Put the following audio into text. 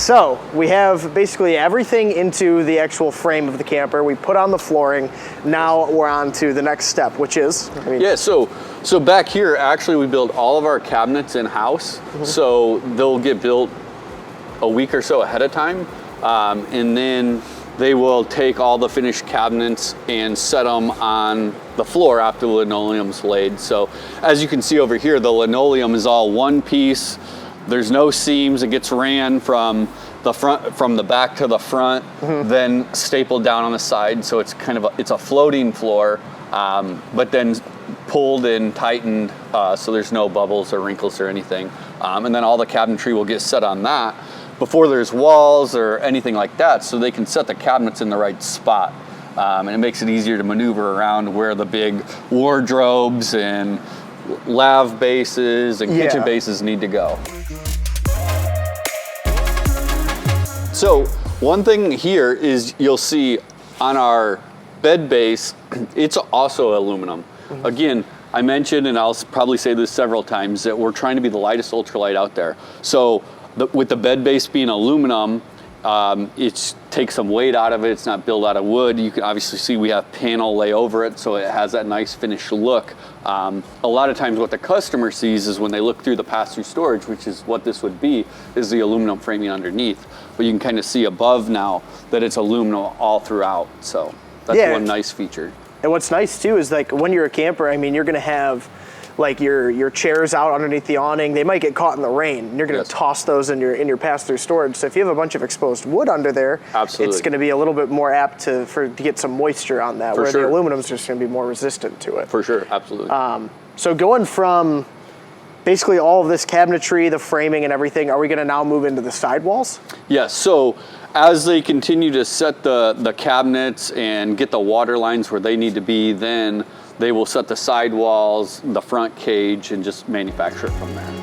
So we have basically everything into the actual frame of the camper. We put on the flooring. Now we're on to the next step, which is? So back here, actually we build all of our cabinets in-house. So they'll get built a week or so ahead of time. And then they will take all the finished cabinets and set them on the floor after the linoleum's laid. So as you can see over here, the linoleum is all one piece. There's no seams. It gets ran from the front, from the back to the front, then stapled down on the side. So it's kind of it's a floating floor, but then pulled and tightened so there's no bubbles or wrinkles or anything. And then all the cabinetry will get set on that before there's walls or anything like that, so they can set the cabinets in the right spot. And it makes it easier to maneuver around where the big wardrobes and lav bases and kitchen bases need to go. So one thing here is you'll see on our bed base, it's also aluminum. Again, I mentioned, and I'll probably say this several times, that we're trying to be the lightest ultralight out there. So with the bed base being aluminum, it takes some weight out of it. It's not built out of wood. You can obviously see we have panel lay over it, so it has that nice finished look. A lot of times what the customer sees is when they look through the pass-through storage, which is what this would be, is the aluminum framing underneath. But you can kind of see above now that it's aluminum all throughout. So that's one nice feature. And what's nice too is, like, when you're a camper, I mean, you're gonna have like your chairs out underneath the awning. They might get caught in the rain, and you're gonna toss those in your pass-through storage. So if you have a bunch of exposed wood under there, it's gonna be a little bit more apt to get some moisture on that, where the aluminum's just gonna be more resistant to it. For sure, absolutely. So going from basically all of this cabinetry, the framing and everything, are we gonna now move into the sidewalls? Yes, so as they continue to set the cabinets and get the water lines where they need to be, then they will set the sidewalls, the front cage, and just manufacture it from there.